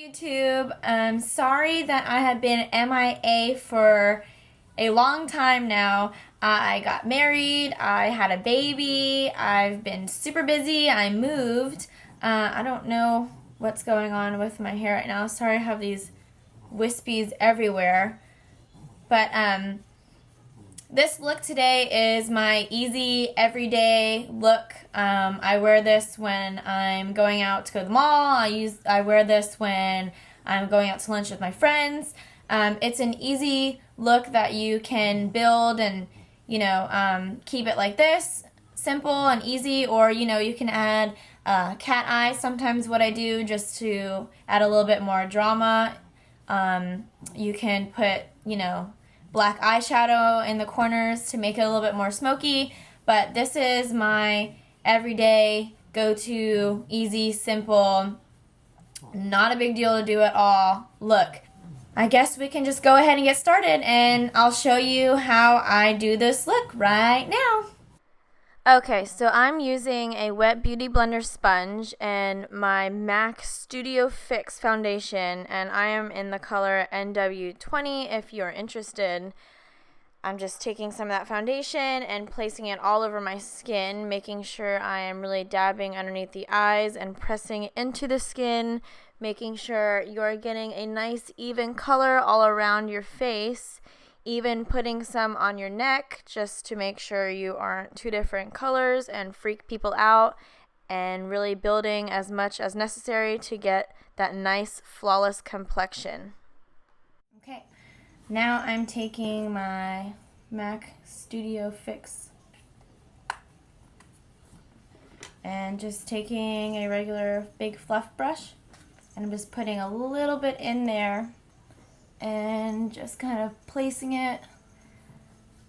YouTube. Sorry that I have been MIA for a long time now. I got married, I had a baby, I've been super busy, I moved. I don't know what's going on with my hair right now. Sorry I have these wispies everywhere. But this look today is my easy everyday look. I wear this when I'm going out to go to the mall. I wear this when I'm going out to lunch with my friends. It's an easy look that you can build and keep it like this, simple and easy, or you can add cat eye. Sometimes what I do just to add a little bit more drama. You can put black eyeshadow in the corners to make it a little bit more smoky, but this is my everyday go-to, easy, simple, not a big deal to do at all look. I guess we can just go ahead and get started, and I'll show you how I do this look right now. Okay, so I'm using a wet beauty blender sponge and my MAC Studio Fix foundation, and I am in the color NW20 if you're interested. I'm just taking some of that foundation and placing it all over my skin, making sure I am really dabbing underneath the eyes and pressing into the skin, making sure you're getting a nice even color all around your face. Even putting some on your neck just to make sure you aren't two different colors and freak people out, and really building as much as necessary to get that nice flawless complexion. Okay, now I'm taking my MAC Studio Fix and just taking a regular big fluff brush, and I'm just putting a little bit in there and just kind of placing it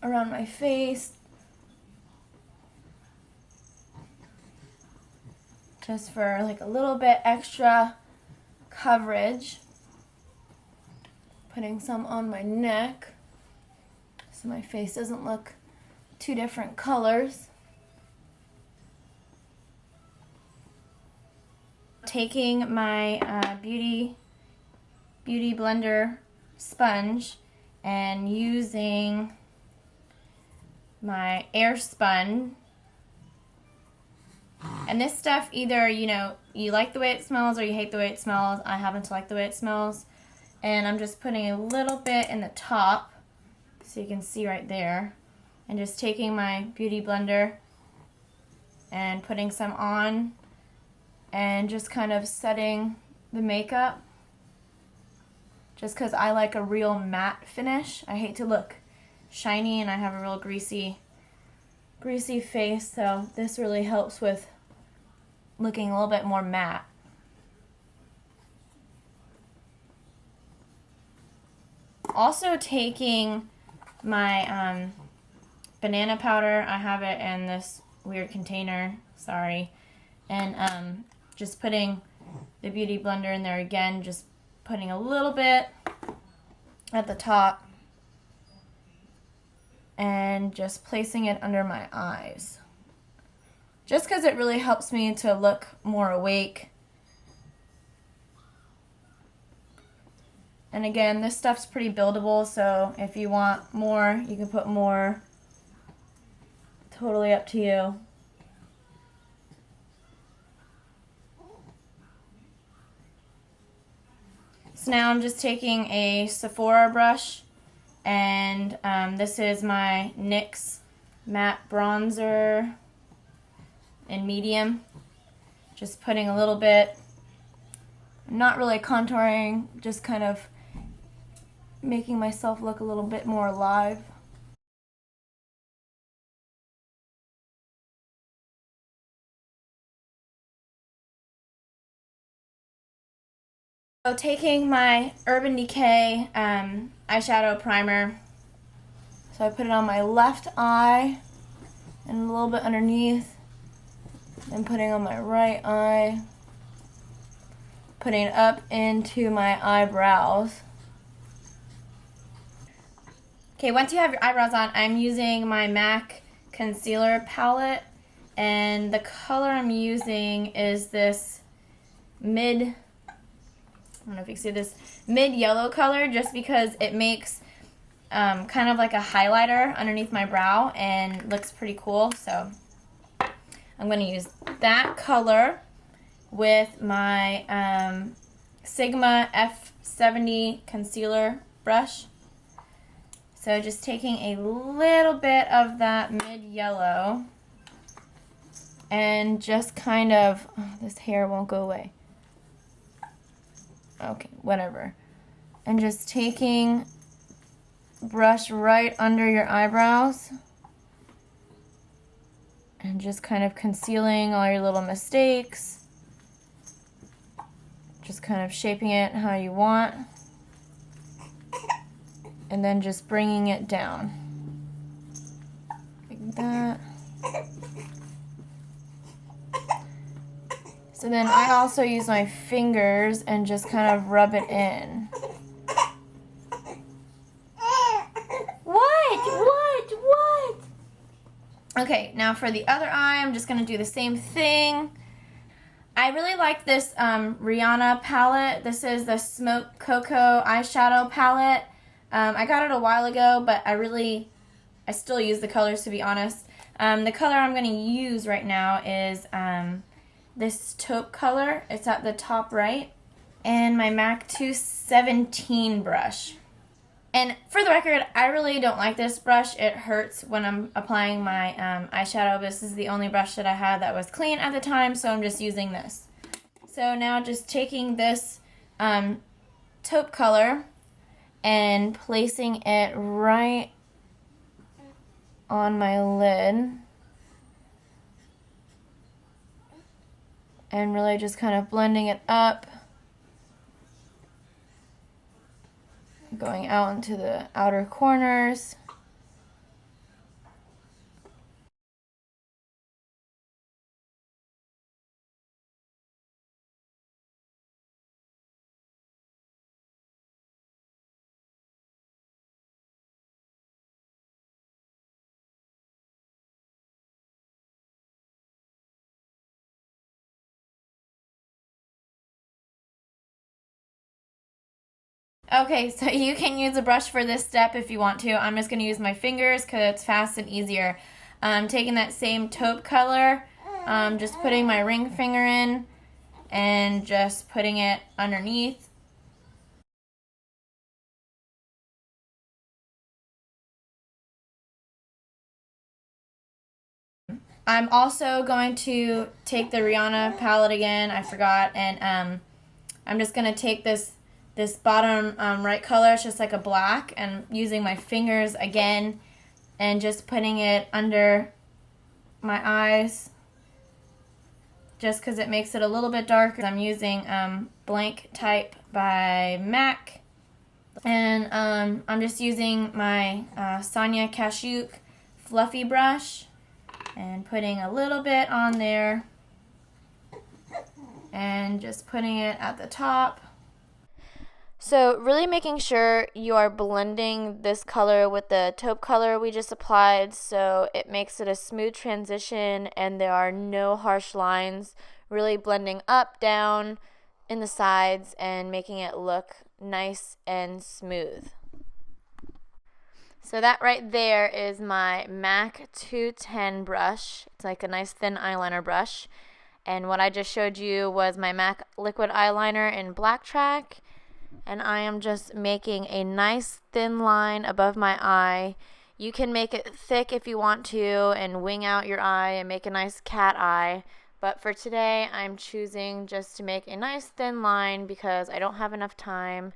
around my face, just for like a little bit extra coverage. Putting some on my neck so my face doesn't look two different colors. Taking my beauty blender sponge and using my AIRSPUN, and this stuff, either you like the way it smells or you hate the way it smells. I happen to like the way it smells, and I'm just putting a little bit in the top so you can see right there, and just taking my beauty blender and putting some on and just kind of setting the makeup, just because I like a real matte finish. I hate to look shiny, and I have a real greasy face, so this really helps with looking a little bit more matte. Also taking my banana powder, I have it in this weird container, sorry, and just putting the beauty blender in there again, just putting a little bit at the top and just placing it under my eyes, just because it really helps me to look more awake. And again, this stuff's pretty buildable, so if you want more, you can put more. Totally up to you. So now I'm just taking a Sephora brush, and this is my NYX matte bronzer in medium. Just putting a little bit, not really contouring, just kind of making myself look a little bit more alive. So taking my Urban Decay eyeshadow primer, so I put it on my left eye and a little bit underneath, and putting on my right eye, putting it up into my eyebrows. Okay, once you have your eyebrows on, I'm using my MAC concealer palette, and the color I'm using is this mid I don't know if you can see this mid-yellow color, just because it makes kind of like a highlighter underneath my brow and looks pretty cool. So I'm going to use that color with my Sigma F70 concealer brush. So just taking a little bit of that mid-yellow and just kind of, oh, this hair won't go away. Okay, whatever. And just taking brush right under your eyebrows and just kind of concealing all your little mistakes. Just kind of shaping it how you want. And then just bringing it down. Like that. So then I also use my fingers and just kind of rub it in. What? Okay, now for the other eye, I'm just going to do the same thing. I really like this Rihanna palette. This is the Smoke Cocoa eyeshadow palette. I got it a while ago, but I still use the colors, to be honest. The color I'm going to use right now is this taupe color. It's at the top right. And my MAC 217 brush. And for the record, I really don't like this brush. It hurts when I'm applying my eyeshadow. This is the only brush that I had that was clean at the time, so I'm just using this. So now just taking this taupe color and placing it right on my lid. And really just kind of blending it up. Going out into the outer corners. Okay, so you can use a brush for this step if you want to. I'm just going to use my fingers because it's fast and easier. Taking that same taupe color, just putting my ring finger in and just putting it underneath. I'm also going to take the Rihanna palette again, I forgot, and I'm just going to take this bottom right color. It's just like a black, and using my fingers again and just putting it under my eyes just because it makes it a little bit darker. I'm using Blank Type by MAC, and I'm just using my Sonia Kashuk fluffy brush and putting a little bit on there and just putting it at the top. So really making sure you are blending this color with the taupe color we just applied so it makes it a smooth transition and there are no harsh lines. Really blending up, down, in the sides and making it look nice and smooth. So that right there is my MAC 210 brush. It's like a nice thin eyeliner brush. And what I just showed you was my MAC liquid eyeliner in blacktrack. And I am just making a nice thin line above my eye. You can make it thick if you want to and wing out your eye and make a nice cat eye. But for today, I'm choosing just to make a nice thin line because I don't have enough time.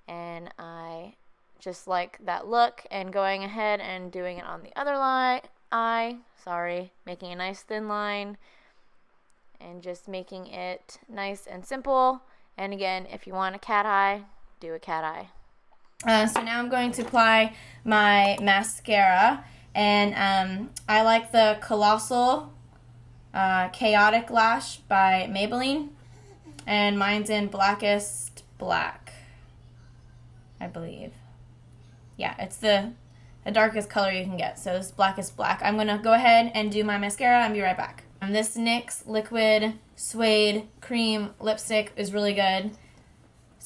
And I just like that look, and going ahead and doing it on the other eye. Making a nice thin line and just making it nice and simple. And again, if you want a cat eye, do a cat eye. So now I'm going to apply my mascara, and I like the Colossal Chaotic Lash by Maybelline, and mine's in Blackest Black, I believe. Yeah, it's the darkest color you can get, so this Blackest Black. I'm going to go ahead and do my mascara and be right back. This NYX Liquid Suede Cream Lipstick is really good.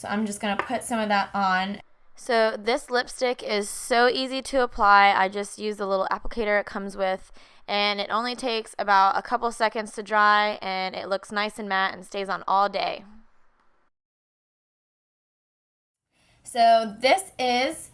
So I'm just going to put some of that on. So this lipstick is so easy to apply. I just use the little applicator it comes with, and it only takes about a couple seconds to dry, and it looks nice and matte and stays on all day. So this is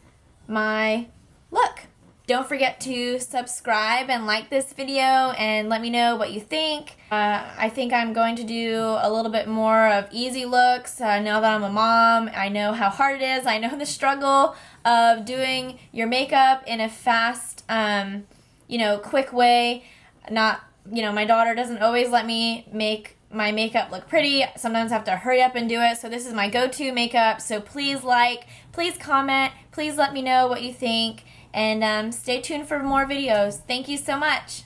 my look. Don't forget to subscribe and like this video and let me know what you think. I think I'm going to do a little bit more of easy looks now that I'm a mom. I know how hard it is. I know the struggle of doing your makeup in a fast, quick way. My daughter doesn't always let me make my makeup look pretty. Sometimes I have to hurry up and do it. So this is my go-to makeup. So please like, please comment, please let me know what you think. And stay tuned for more videos. Thank you so much.